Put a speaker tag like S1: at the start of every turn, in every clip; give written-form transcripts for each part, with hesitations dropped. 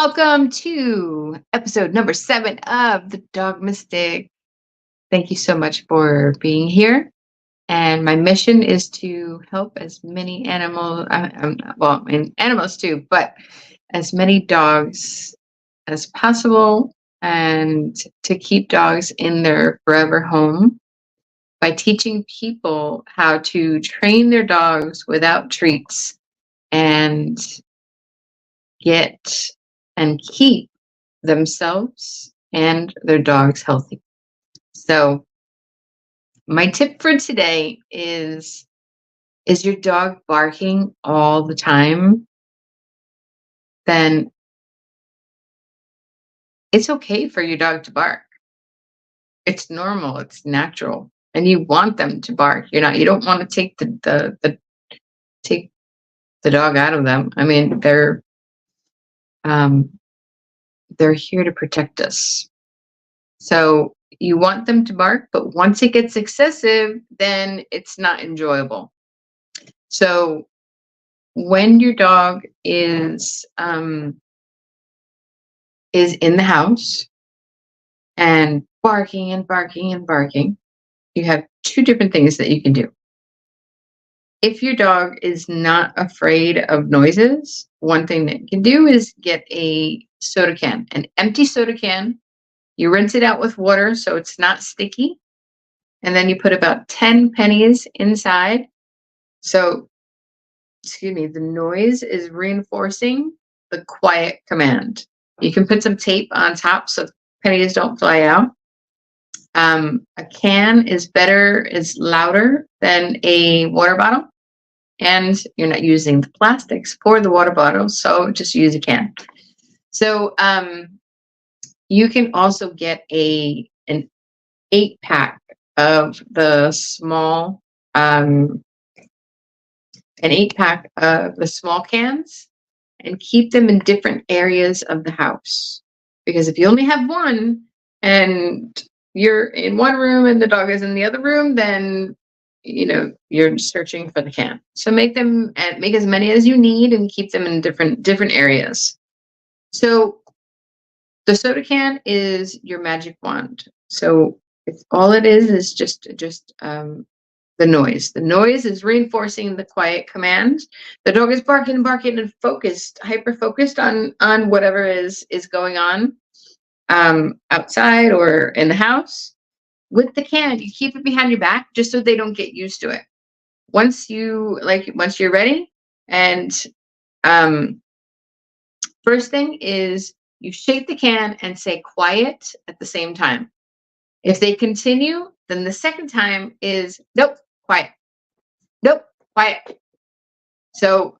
S1: Welcome to episode number 7 of the Dogmystic. Thank you so much for being here. And my mission is to help as many animals, and animals too, but as many dogs as possible, and to keep dogs in their forever home by teaching people how to train their dogs without treats and get and keep themselves and their dogs healthy. So my tip for today is your dog barking all the time? Then it's okay for your dog to bark. It's normal, it's natural. And you want them to bark. You don't want to take take the dog out of them. I mean, they're here to protect us. So you want them to bark, but once it gets excessive, then it's not enjoyable. So when your dog is in the house and barking and barking and barking, you have 2 different things that you can do. If your dog is not afraid of noises, one thing that you can do is get a soda can, an empty soda can. You rinse it out with water so it's not sticky. And then you put about 10 pennies inside. So, the noise is reinforcing the quiet command. You can put some tape on top so pennies don't fly out. A can is louder than a water bottle. And you're not using the plastics for the water bottle, so just use a can. So you can also get an 8-pack of the small an 8-pack of the small cans and keep them in different areas of the house. Because if you only have one and you're in one room and the dog is in the other room, then you're searching for the can. So make as many as you need and keep them in different areas. So the soda can is your magic wand. So all it is just the noise. The noise is reinforcing the quiet command. The dog is barking and hyper focused on whatever is going on outside or in the house. With the can, you keep it behind your back just so they don't get used to it. Once you're ready, and first thing is you shake the can and say quiet at the same time. If they continue, then the second time is nope, quiet. Nope, quiet. So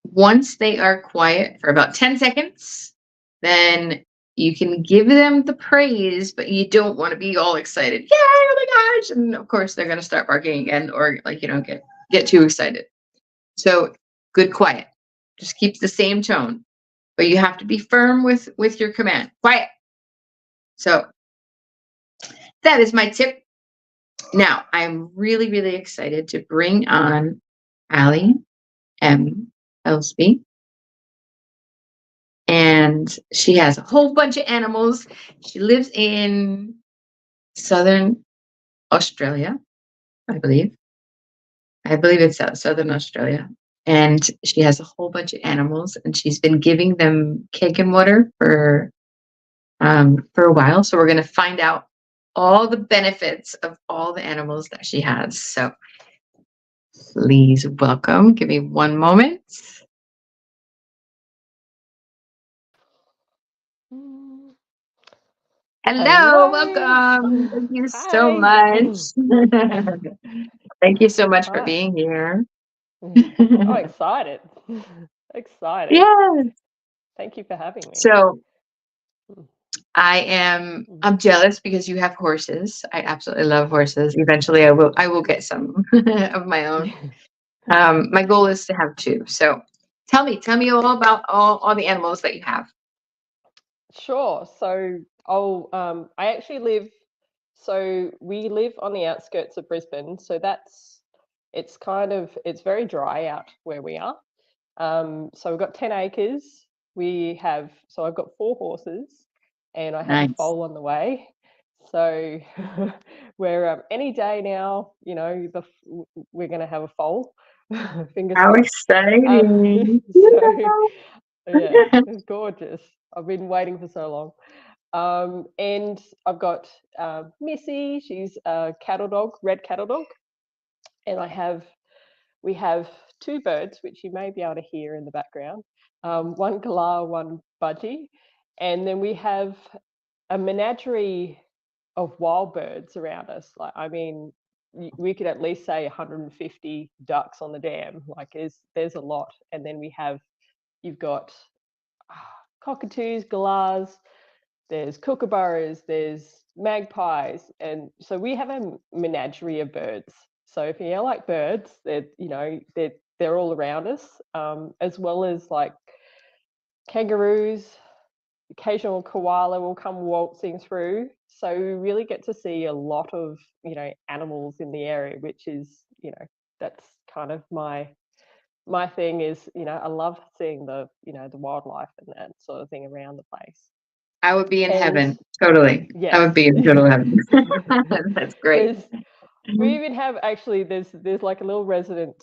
S1: once they are quiet for about 10 seconds, then you can give them the praise, but you don't want to be all excited. Yay, oh my gosh. And of course they're going to start barking again, or get too excited. So good quiet. Just keep the same tone, but you have to be firm with your command. Quiet. So that is my tip. Now, I'm really, really excited to bring on Ally M Helsby. And she has a whole bunch of animals. She lives in Southern Australia, I believe. I believe it's Southern Australia. And she has a whole bunch of animals, and she's been giving them Kangen Water for a while. So we're going to find out all the benefits of all the animals that she has. So please welcome. Give me one moment. Hello, welcome. Thank you so much. Thank you so much for being here.
S2: Oh, excited. Excited.
S1: Yes.
S2: Thank you for having me.
S1: So I'm jealous because you have horses. I absolutely love horses. Eventually I will get some of my own. My goal is to have 2. So tell me all about all the animals that you have.
S2: Sure. So I actually we live on the outskirts of Brisbane. So it's very dry out where we are. So we've got 10 acres. So I've got 4 horses, and I have a
S1: Nice.
S2: foal on the way. So we're any day now, we're going to have a foal. Fingers
S1: How
S2: crossed.
S1: exciting.
S2: So yeah, it's gorgeous. I've been waiting for so long. And I've got Missy. She's a cattle dog, red cattle dog, and we have 2 birds, which you may be able to hear in the background. One galah, one budgie, and then we have a menagerie of wild birds around us. Like, I mean, we could at least say 150 ducks on the dam. Like, there's a lot, and then you've got cockatoos, galahs, there's kookaburras, there's magpies, and so we have a menagerie of birds. So if you like birds, they're all around us, as well as like kangaroos. Occasional koala will come waltzing through. So we really get to see a lot of animals in the area, which is that's kind of my thing. Is I love seeing the wildlife and that sort of thing around the place.
S1: I would be in
S2: And
S1: heaven. Totally.
S2: yes.
S1: I would be in total heaven. That's great.
S2: We even have actually there's like a little resident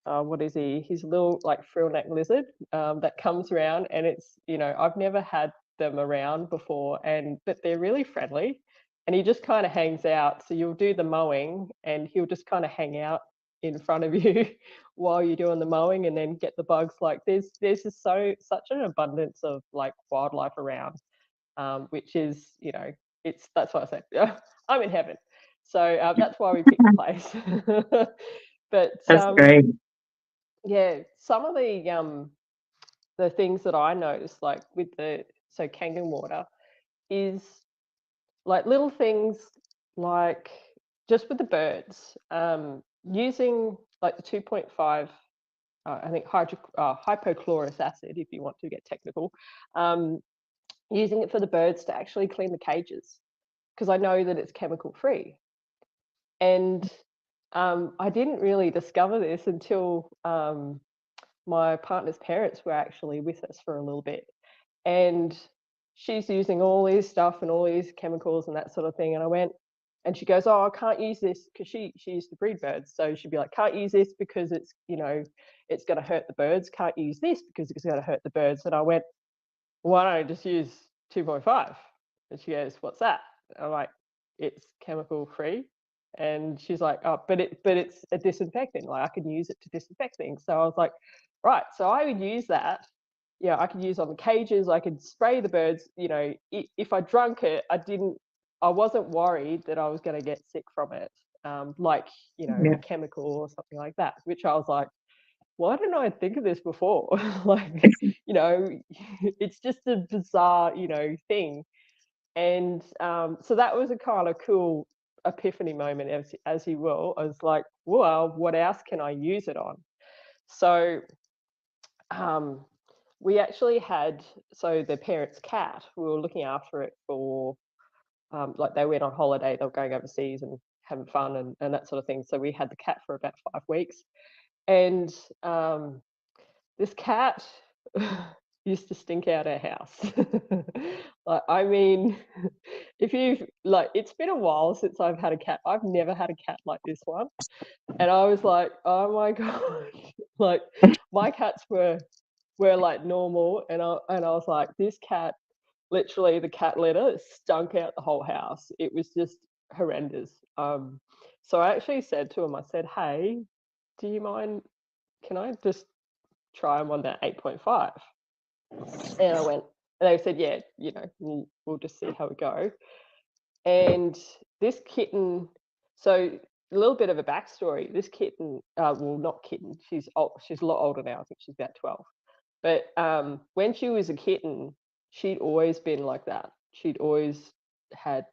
S2: what is he? He's a little like frill neck lizard that comes around, and it's I've never had them around before, but they're really friendly, and he just kind of hangs out. So you'll do the mowing, and he'll just kind of hang out in front of you while you're doing the mowing, and then get the bugs. Like there's just such an abundance of like wildlife around, which is that's why I said I'm in heaven. So that's why we picked the place. But
S1: That's great.
S2: yeah, some of the things that I noticed, like with Kangen Water, is like little things like just with the birds, using like the 2.5, I think hypochlorous acid, if you want to get technical, using it for the birds to actually clean the cages, because I know that it's chemical free. And I didn't really discover this until my partner's parents were actually with us for a little bit, and she's using all these stuff and all these chemicals and that sort of thing. And I went, and she goes, "Oh, I can't use this," because she used to breed birds, so she'd be like, "Can't use this because it's it's going to hurt the birds. Can't use this because it's going to hurt the birds." And I went, "Why don't I just use 2.5?" And she goes, "What's that?" And I'm like, "It's chemical free." And she's like, "Oh, but it's a disinfectant. Like I can use it to disinfect things." So I was like, "Right." So I would use that. Yeah, I could use on the cages. I could spray the birds. If I drank it, I wasn't worried that I was going to get sick from it, like
S1: Yeah.
S2: a chemical or something like that. Which I was like, why didn't I think of this before? Like, it's just a bizarre, thing. And so that was a kind of cool epiphany moment, as you will. I was like, well, what else can I use it on? So we actually had, so their parents' cat, we were looking after it for, like they went on holiday, they were going overseas and having fun and that sort of thing. So we had the cat for about 5 weeks. And this cat used to stink out our house. Like, I mean, if you've like, it's been a while since I've had a cat. I've never had a cat like this one. And I was like, oh my God. Like my cats were like normal, and I was like, this cat, literally the cat litter stunk out the whole house. It was just horrendous. So I actually said to him, I said, hey, do you mind, can I just try them on that 8.5? And I went, and they said, yeah, we'll just see how we go. And this kitten, so a little bit of a backstory. This kitten, well, not kitten, she's old, she's a lot older now. I think she's about 12. But when she was a kitten, she'd always been like that. She'd always had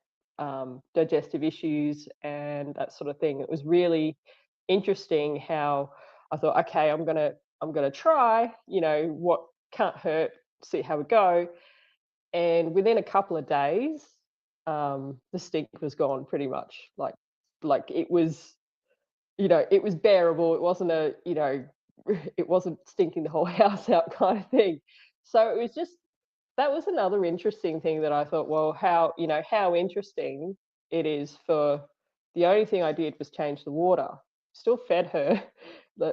S2: digestive issues and that sort of thing. It was really interesting how I thought, okay, I'm gonna try. What can't hurt. See how we go. And within a couple of days, the stink was gone pretty much. Like it was, it was bearable. It wasn't a it wasn't stinking the whole house out kind of thing. So it was just, that was another interesting thing that I thought, well, how interesting it is for, the only thing I did was change the water. Still fed her,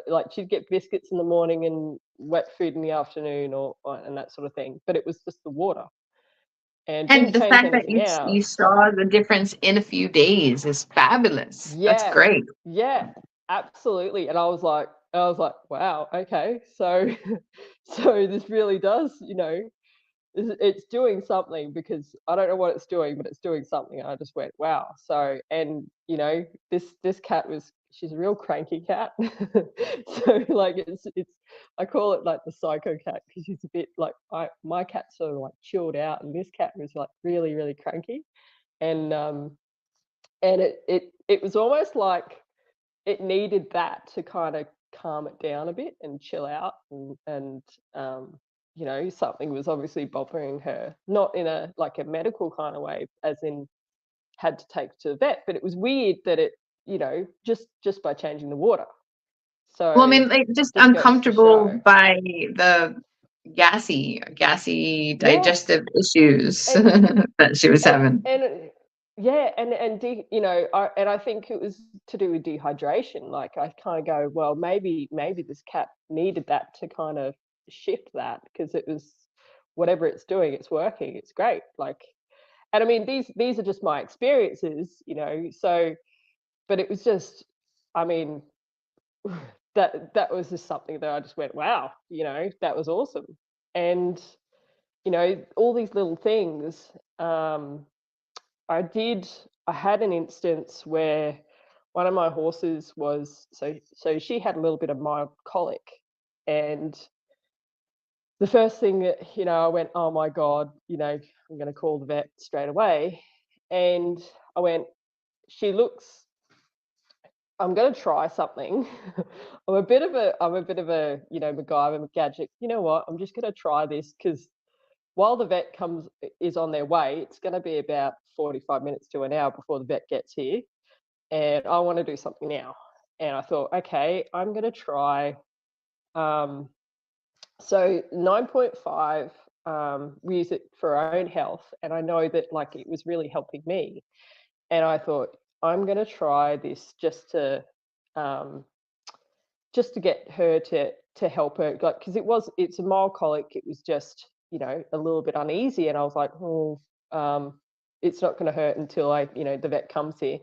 S2: like she'd get biscuits in the morning and wet food in the afternoon, or and that sort of thing. But it was just the water, and
S1: And
S2: didn't
S1: the
S2: change
S1: fact that
S2: anything
S1: you
S2: else.
S1: saw the difference in a few days is fabulous. That's
S2: Yeah,
S1: great.
S2: yeah, absolutely. And I was like, wow, okay, so so this really does, it's doing something, because I don't know what it's doing, but it's doing something. And I just went, wow. So, and this cat she's a real cranky cat. So like it's I call it like the psycho cat, because she's a bit like, my cat's sort of like chilled out, and this cat was like really, really cranky. And it was almost like it needed that to kind of calm it down a bit and chill out, and something was obviously bothering her, not in a like a medical kind of way, as in had to take to the vet, but it was weird that it, just by changing the water.
S1: Well, I
S2: So
S1: mean, like, just
S2: just goes to
S1: uncomfortable
S2: show.
S1: by the gassy
S2: Yeah.
S1: digestive issues
S2: And
S1: that she was
S2: and
S1: having.
S2: and yeah, and I think it was to do with dehydration. Like, I kind of go, well, maybe this cat needed that to kind of shift that, because it was, whatever it's doing, it's working, it's great. Like, and I mean, these are just my experiences, so, but it was just, I mean, that was just something that I just went, wow, that was awesome. And all these little things. I had an instance where one of my horses was, so she had a little bit of mild colic, and the first thing that, I went, oh my god, I'm going to call the vet straight away. And I went, she looks, I'm going to try something. I'm a bit of a MacGyver, gadget. You know what, I'm just going to try this, because while the vet is on their way, it's going to be about 45 minutes to an hour before the vet gets here, and I want to do something now. And I thought, okay, I'm going to try. So 9.5, we use it for our own health, and I know that like it was really helping me. And I thought, I'm going to try this um, just to get her to help her, like, because it's a mild colic. It was just a little bit uneasy, and I was like, oh, it's not going to hurt until the vet comes here.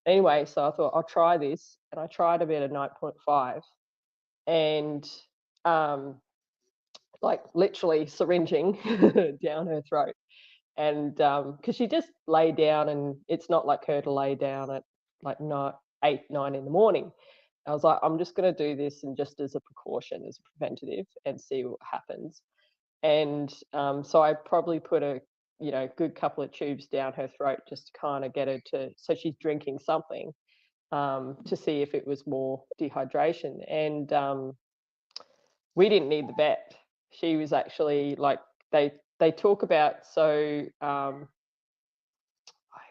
S2: Anyway, so I thought I'll try this, and I tried a bit of 9.5, and um, like literally syringing down her throat, and because she just lay down, and it's not like her to lay down at like 8, 9 in the morning. I was like, I'm just going to do this, and just as a precaution, as a preventative, and see what happens. And so I probably put a good couple of tubes down her throat, just to kind of get her to, so she's drinking something, to see if it was more dehydration. And we didn't need the vet. She was actually like, they talk about, so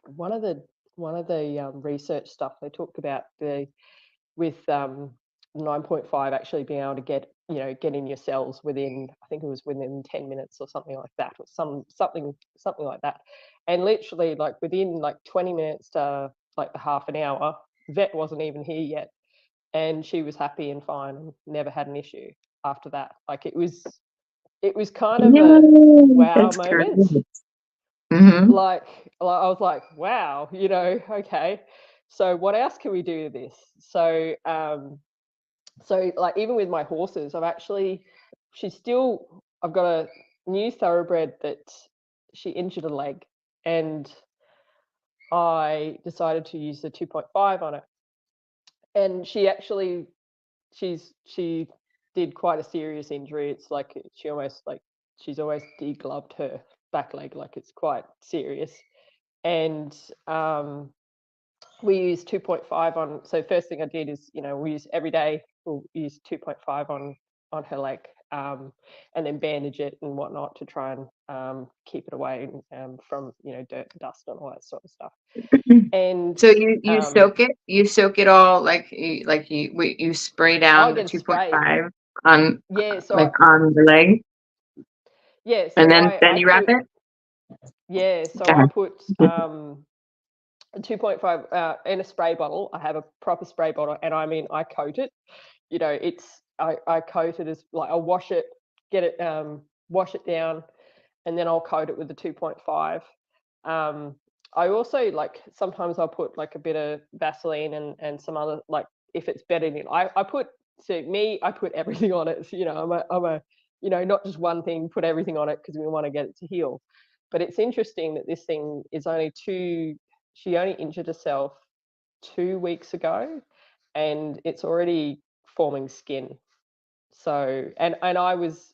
S2: one of the research stuff, they talked about with 9.5 actually being able to get in your cells within, I think it was within 10 minutes or something like that, or something like that. And literally like within like 20 minutes to like the half an hour, vet wasn't even here yet, and she was happy and fine and never had an issue after that. Like, it was kind of a
S1: Yay,
S2: wow
S1: that's great.
S2: moment.
S1: Hmm.
S2: I was like, wow, okay, so what else can we do to this? So like, even with my horses, I've got a new thoroughbred that she injured a leg, and I decided to use the 2.5 on it. And she did quite a serious injury. It's like she's always degloved her back leg, like it's quite serious. And we use 2.5 on. So first thing I did is, we use every day. We'll use 2.5 on her leg, and then bandage it and whatnot to try and keep it away from dirt and dust and all that sort of stuff. And
S1: so you soak it. You soak it all you spray down the
S2: get
S1: 2.5 on
S2: so
S1: on the leg.
S2: Yeah, so
S1: And then you wrap it?
S2: Yeah, so I put 2.5 in a spray bottle. I have a proper spray bottle, and I mean, I coat it. I coat it as I'll wash it, get it, wash it down, and then I'll coat it with the 2.5. I also sometimes I'll put a bit of Vaseline and some other if it's bedded in. I put everything on it. I'm a not just one thing, put everything on it because we want to get it to heal. But it's interesting that this thing is she only injured herself 2 weeks ago, and it's already forming skin. So, and I was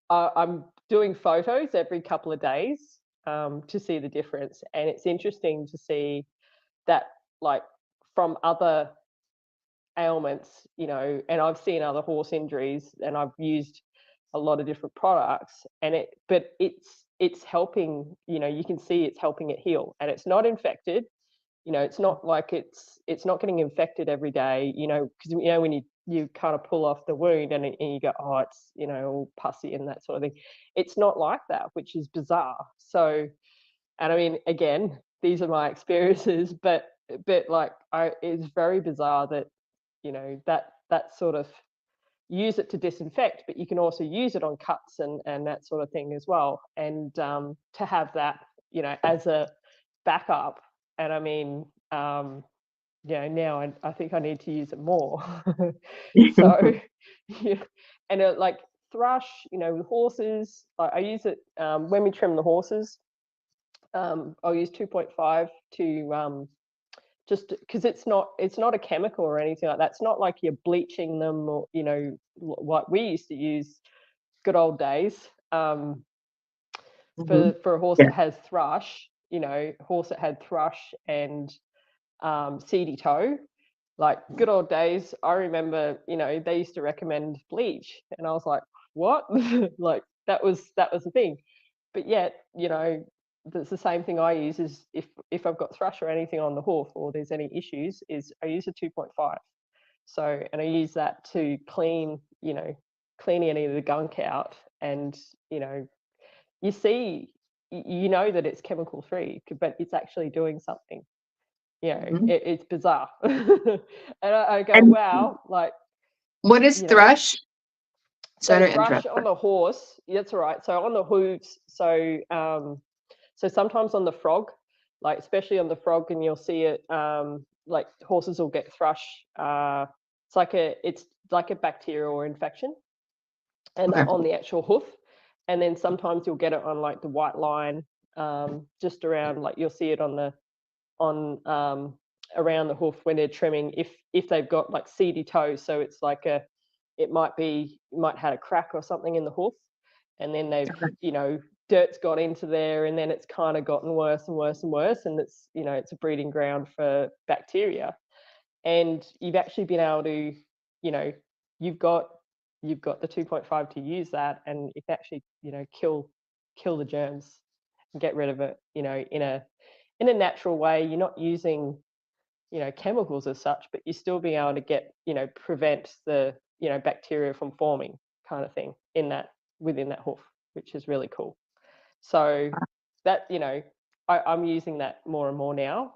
S2: I'm doing photos every couple of days to see the difference. And it's interesting to see that from other ailments, and I've seen other horse injuries, and I've used a lot of different products, but it's helping, you can see it's helping it heal, and it's not infected. It's not it's not getting infected every day, because when you kind of pull off the wound and you go, oh, it's all pussy and that sort of thing. It's not like that, which is bizarre. So, and I mean, again, these are my experiences, but it's very bizarre that that sort of use it to disinfect, but you can also use it on cuts and that sort of thing as well. And to have that, as a backup. And I mean, now I think I need to use it more. So, and thrush, with horses, I use it when we trim the horses. I'll use 2.5 to just because it's not a chemical or anything like that. It's not like you're bleaching them or what we used to use good old days. For a horse that has thrush, horse that had thrush and seedy toe, good old days. I remember, they used to recommend bleach, and I was like, what? that was the thing. But yet, that's the same thing I use is if I've got thrush or anything on the hoof or there's any issues, is I use a 2.5. So, and I use that to clean any of the gunk out, and you see, that it's chemical free, but it's actually doing something. It's bizarre. And I go, wow,
S1: what is thrush?
S2: So thrush on the horse, that's all right. So on the hooves, so sometimes on the frog, especially on the frog, and you'll see it, horses will get thrush. It's like a bacterial infection, and on the actual hoof. And then sometimes you'll get it on the white line, just around, you'll see it on around the hoof when they're trimming, if they've got seedy toes. So it's it might have a crack or something in the hoof, and then they've dirt's got into there, and then it's kind of gotten worse and worse and worse, and it's it's a breeding ground for bacteria. And you've actually been able to you've got the 2.5 to use that, and it actually kill the germs and get rid of it in a natural way. You're not using chemicals as such, but you're still being able to get prevent the bacteria from forming, kind of thing, within that hoof, which is really cool. So that I'm using that more and more now.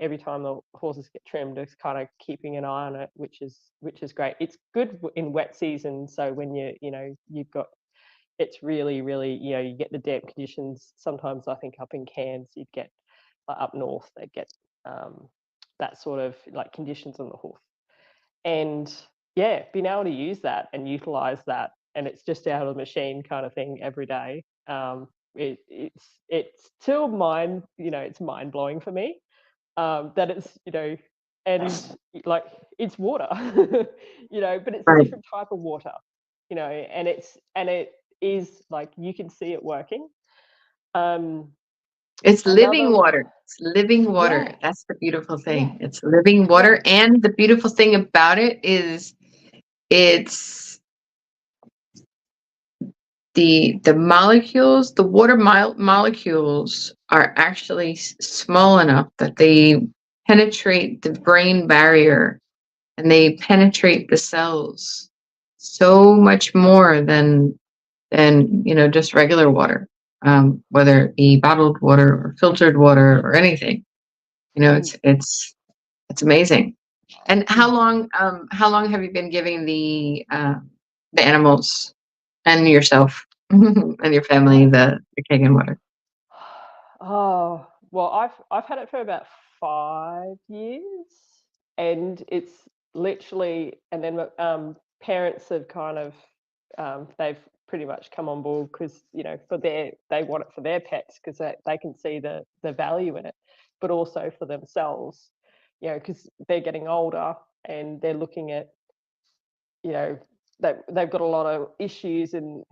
S2: Every time the horses get trimmed, it's kind of keeping an eye on it, which is great. It's good in wet season, so when you've got, it's really, really, you get the damp conditions. Sometimes I think up in Cairns you'd get up north, they get that sort of conditions on the hoof. And being able to use that and utilize that, and it's just out of the machine kind of thing every day. It's still it's mind blowing for me that it's and it's water, but it's a different type of water, and it is you can see it working.
S1: It's living water. It's living water. Yeah. That's the beautiful thing. Yeah. It's living water. Yeah. And the beautiful thing about it is it's the molecules, the water molecules are actually small enough that they penetrate the brain barrier and they penetrate the cells so much more than just regular water, whether it be bottled water or filtered water or anything. It's amazing. And how long have you been giving the animals and yourself and your family the Kangen water?
S2: Oh, well, I've had it for about 5 years, and it's literally, and then parents have kind of they've pretty much come on board because they want it for their pets because they can see the value in it, but also for themselves, because they're getting older and they're looking at, they've got a lot of issues and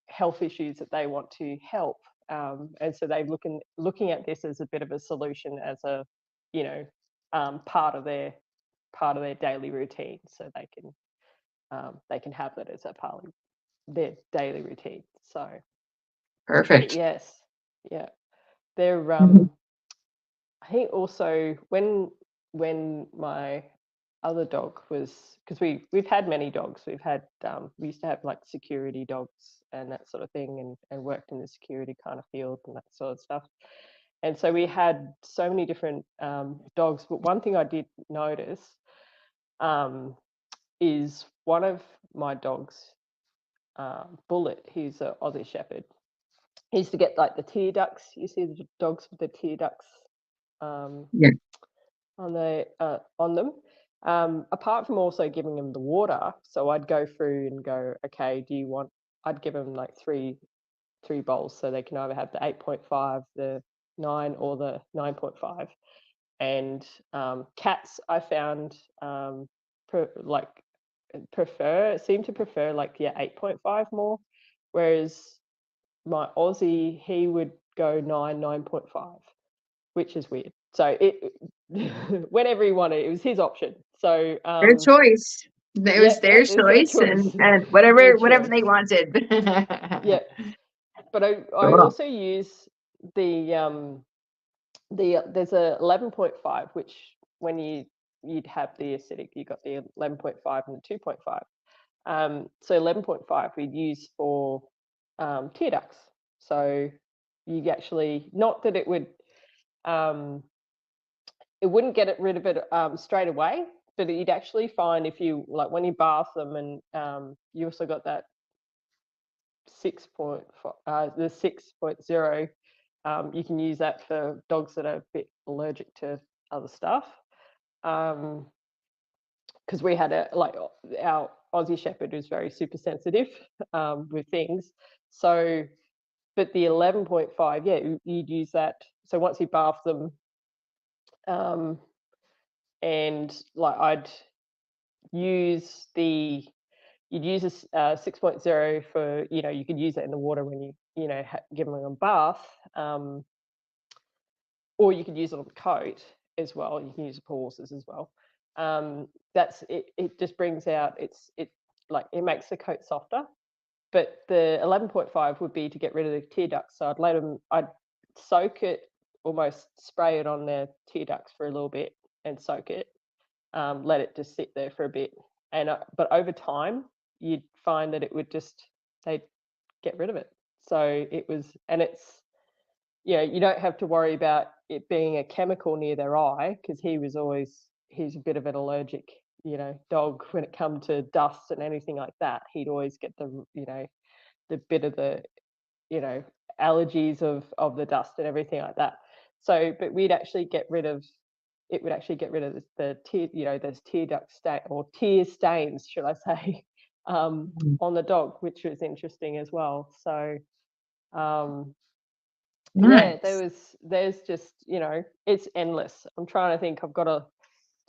S2: health issues that they want to help, and so they're looking at this as a bit of a solution, as a you know part of their daily routine, so they can have it as a part of their daily routine. So, but
S1: Perfect.
S2: yes, yeah, they're
S1: Mhm.
S2: I think also when my other dog was, because we've had many dogs. We used to have like security dogs and that sort of thing, and worked in the security kind of field and that sort of stuff. And so we had so many different dogs. But one thing I did notice um, is one of my dogs, Bullet. He's an Aussie Shepherd. He used to get like the tear ducts. You see the dogs with the tear ducts um,
S1: Yeah.
S2: on them. Apart from also giving them the water, so I'd go through and go, okay, do you want? I'd give them like three bowls, so they can either have the 8.5, the 9, or the 9.5. And cats, I found seem to prefer like 8.5 more, whereas my Aussie, he would go 9.5, which is weird. So it whenever he wanted, it was his option. So
S1: Their choice. It
S2: yeah,
S1: was their
S2: it's their
S1: choice,
S2: choice.
S1: and
S2: Their
S1: whatever
S2: choice.
S1: they wanted.
S2: Yeah, but I
S1: Cool.
S2: also use there's a 11.5, which when you'd have the acidic, you got the 11.5 and the 2.5. So 11.5 we'd use for tear ducts. So you actually, not that it wouldn't get rid of it straight away, but you'd actually find, if you like, when you bath them, and you also got that 6.5, the 6.0. You can use that for dogs that are a bit allergic to other stuff. Because we had our Aussie Shepherd was very super sensitive with things. So, but the 11.5, yeah, you'd use that. So once you bath them, and like use the you'd use a 6.0 for, you could use that in the water when you give them a bath, or you could use it on the coat as well. You can use it for horses as well. That's it. It just brings out it makes the coat softer. But the 11.5 would be to get rid of the tear ducts. So I'd soak it, almost spray it on their tear ducts for a little bit and soak it. Let it just sit there for a bit, and but over time you'd find that they'd get rid of it. So you don't have to worry about it being a chemical near their eye, because he's a bit of an allergic dog when it comes to dust and anything like that. He'd always get the bit of the you know allergies of the dust and everything like that. So, but we'd actually get rid of it would actually get rid of the tear, those tear duct stain, or tear stains, should I say, on the dog, which was interesting as well. So, yeah,
S1: Nice.
S2: there's just, it's endless. I'm trying to think.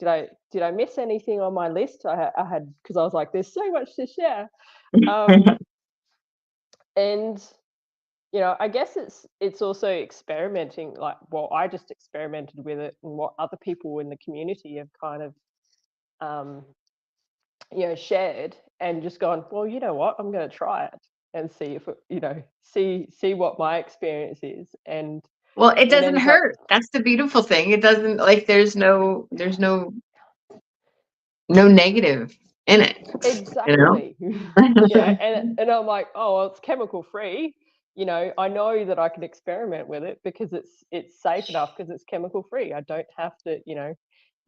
S2: Did I miss anything on my list? I had, because I was like, there's so much to share, and I guess it's also experimenting. Like, well, I just experimented with it, and what other people in the community have kind of um, shared, and just gone, well, you know what, I'm going to try it. and see if it, see what my experience is, and
S1: Well, it
S2: it
S1: doesn't
S2: ends up
S1: hurt. That's the beautiful thing. It doesn't, like, there's no negative in it, you know?
S2: exactly. And I'm like, oh, well, it's chemical free. I know that I can experiment with it because it's safe enough because it's chemical free. I don't have to.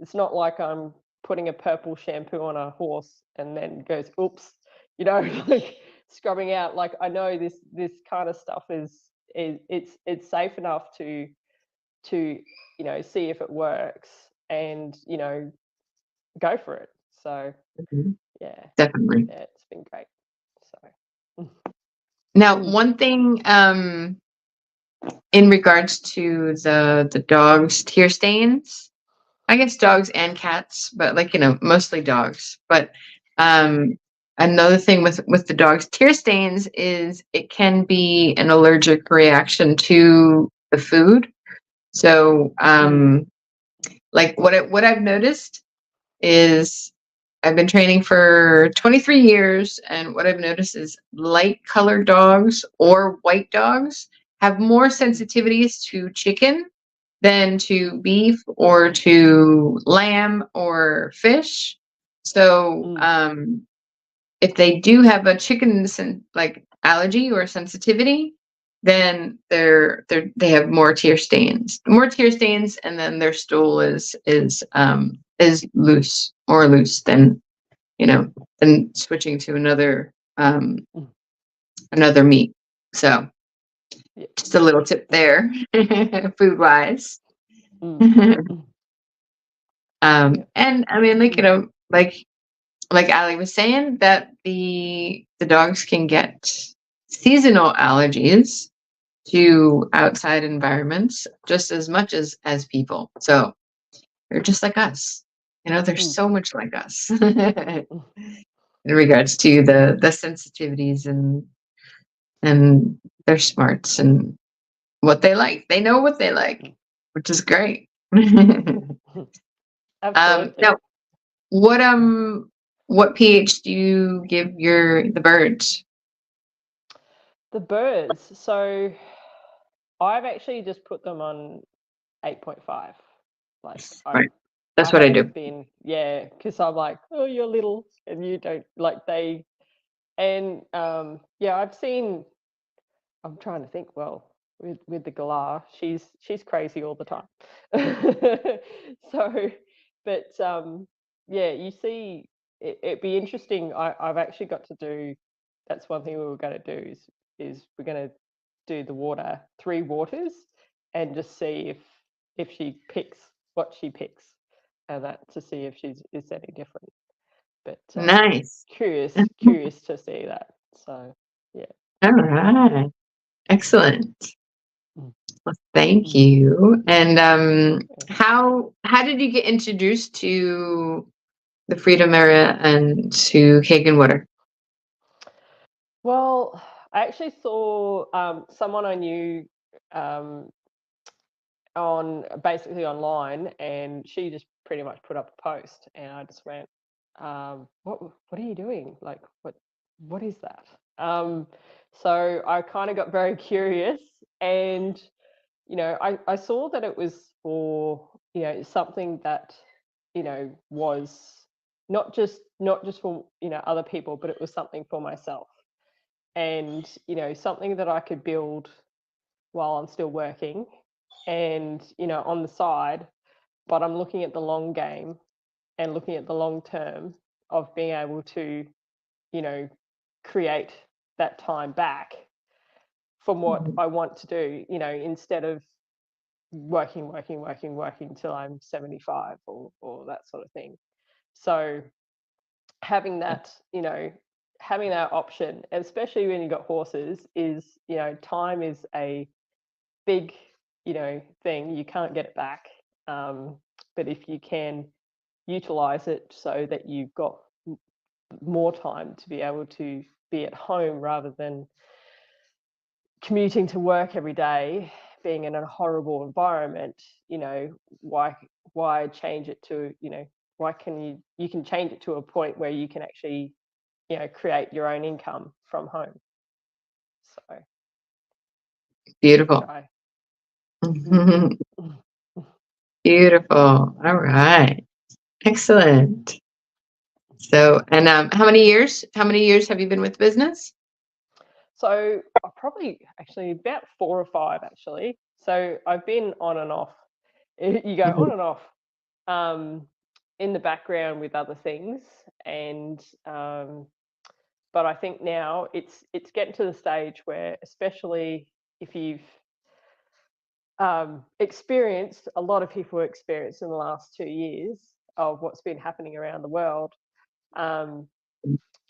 S2: It's not like I'm putting a purple shampoo on a horse and then goes, oops, like scrubbing out. Like, I know this kind of stuff it's safe enough to see if it works, and go for it. So
S1: Mhm.
S2: yeah,
S1: Definitely.
S2: yeah, it's been great. So
S1: Now,
S2: mm,
S1: one thing, in regards to the dogs' tear stains, I guess dogs and cats, but, like, mostly dogs. But um, another thing with the dogs' tear stains is it can be an allergic reaction to the food. So,
S2: mm,
S1: like, what I've noticed is I've been training for 23 years, and what I've noticed is light colored dogs or white dogs have more
S2: mm,
S1: sensitivities to chicken than to beef or to lamb or fish. So,
S2: mm,
S1: if they do have a chicken like allergy or sensitivity, then they have more tear stains, and then their stool is more loose than than switching to
S2: mm,
S1: another meat. So,
S2: yeah,
S1: just a little tip there, food wise.
S2: mm, mm, yeah,
S1: And I mean, like,
S2: mm,
S1: like Allie was saying, that the dogs can get seasonal allergies to outside environments just as much as people. So they're just like us. They're
S2: mm,
S1: so much like us
S2: mm,
S1: in regards to the sensitivities, and their smarts and what they like. They know what they like,
S2: mm,
S1: which is great.
S2: mm. Absolutely.
S1: Now, what
S2: Mm.
S1: what pH do you give the birds?
S2: The birds. So I've actually just put them on 8.5. Like, I
S1: Right.
S2: I
S1: That's what I do.
S2: haven't been, yeah, because I'm like, oh, you're little and you don't like they and yeah, I'm trying to think. Well, with the galah, she's crazy all the time. So, but yeah, you see, it'd be interesting. I've actually got to do. That's one thing we were going to do is we're going to do the water 3 waters and just see if she picks what she picks, and that to see if she's is any different. But
S1: Nice.
S2: curious to see that. So yeah.
S1: All right. Excellent.
S2: Mm,
S1: Well, thank
S2: mm,
S1: you. And
S2: yeah.
S1: how did you get introduced to the Freedom Area and to Kangen Water?
S2: Well, I actually saw someone I knew um, on basically online, and she just pretty much put up a post, and I just went, what are you doing? Like, what is that?" So I kind of got very curious, and I saw that it was for something that was not just for other people, but it was something for myself, and something that I could build while I'm still working, and on the side, but I'm looking at the long game and looking at the long term of being able to you know create that time back from what
S1: Mhm.
S2: I want to do, instead of working till I'm 75 or that sort of thing. So having that, having that option, especially when you've got horses, is, time is a big, thing. You can't get it back. Um, but if you can utilize it so that you've got more time to be able to be at home rather than commuting to work every day, being in a horrible environment, why change it to, why can you can change it to a point where you can actually, create your own income from home. So
S1: Beautiful.
S2: try.
S1: Beautiful. All right. Excellent. So, and how many years have you been with business?
S2: So I probably actually about 4 or 5 actually. So I've been on and off. You go on and off in the background with other things, and but I think now it's getting to the stage where, especially if you've experienced, a lot of people experienced in the last 2 years of what's been happening around the world.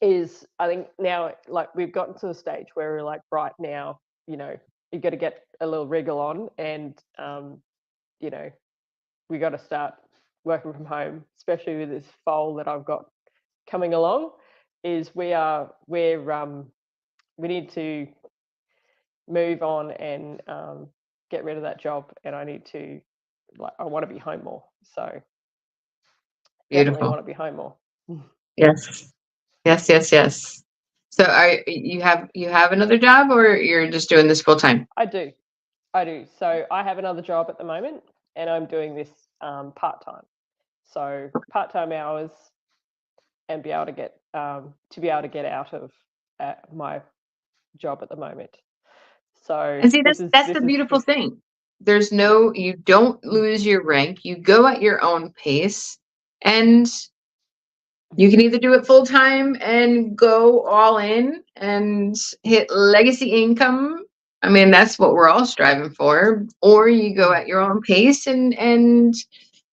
S2: Is I think now, like, we've gotten to the stage where we're like, right now, you got to get a little wriggle on, and you know, we got to start working from home, especially with this foal that I've got coming along. Is we need to move on and get rid of that job, and I need to, like, I want to be home more. So definitely
S1: Beautiful.
S2: want to be home more.
S1: Yes. Yes, yes, yes. So you have another job, or you're just doing this full time?
S2: I do. So I have another job at the moment, and I'm doing this part-time. So part-time hours, and be able to get out of my job at the moment. So
S1: And see, that's the beautiful thing. You don't lose your rank. You go at your own pace, and you can either do it full time and go all in and hit legacy income. I mean, that's what we're all striving for. Or you go at your own pace and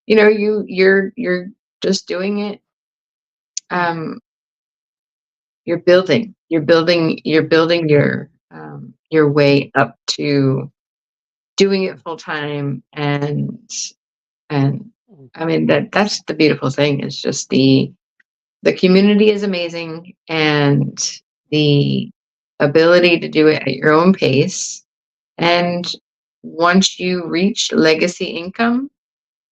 S1: you're just doing it. You're building your way up to doing it full time, and I mean that's the beautiful thing. It's just the community is amazing, and the ability to do it at your own pace. And once you reach legacy income,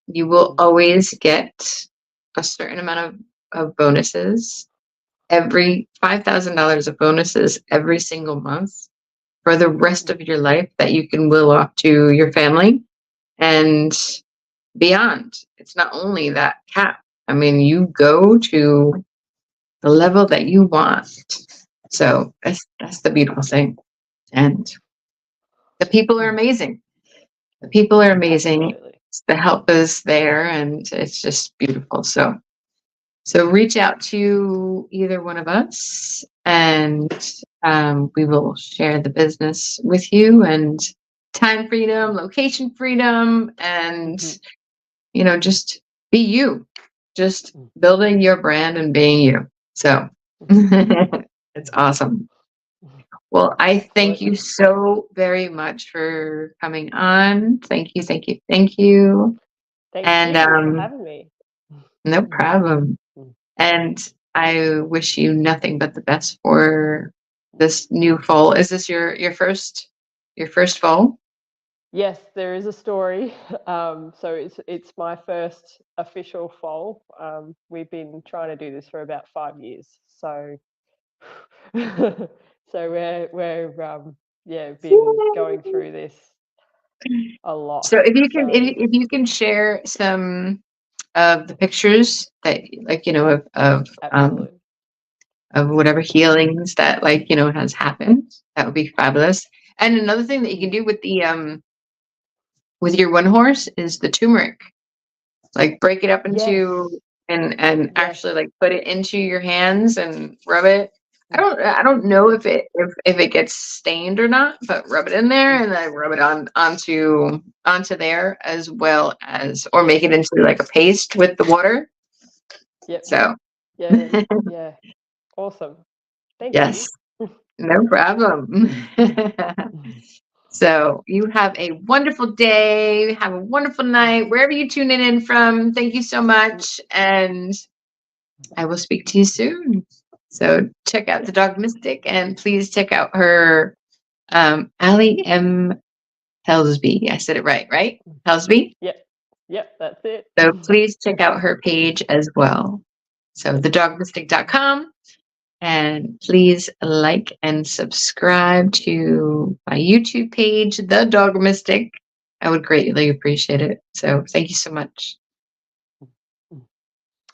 S1: you will always get a certain amount of bonuses, every $5,000 of bonuses every single month for the rest of your life, that you can will off to your family and beyond. It's not only that cap. I mean, you go to the level that you want. So that's the beautiful thing. And the people are amazing. The people are amazing.
S2: Absolutely.
S1: The help is there, and it's just beautiful. So reach out to either one of us, and we will share the business with you, and time freedom, location freedom, and just be you, just building your brand and being you. So it's awesome. Well, I thank you so very much for coming on. Thank you, thank you, thank you.
S2: Thank
S1: And
S2: you for having me.
S1: no problem. And I wish you nothing but the best for this new fall. Is this your first fall?
S2: Yes, there is a story. So it's my first official foal. We've been trying to do this for about 5 years. So so we're been going through this a lot.
S1: So if you can share some of the pictures that, like,
S2: Absolutely.
S1: of whatever healings that, like, has happened, that would be fabulous. And another thing that you can do with your one horse is the turmeric. Like, break it up into
S2: Yes.
S1: and
S2: Yes.
S1: actually, like, put it into your hands and rub it. I don't know if it gets stained or not, but rub it in there and then rub it onto there, as well as, or make it into like a paste with the water.
S2: Yep.
S1: So
S2: Yeah. Yeah. Awesome. Thank
S1: yes,
S2: you.
S1: no problem. So you have a wonderful day. Have a wonderful night, wherever you tune in from. Thank you so much. And I will speak to you soon. So check out the Dog Mystic, and please check out her, Ally M Helsby. I said it right? Helsby.
S2: Yep, that's it.
S1: So please check out her page as well. So thedogmystic.com. And please like and subscribe to my YouTube page, The Dogmystic. I would greatly appreciate it. So thank you so much.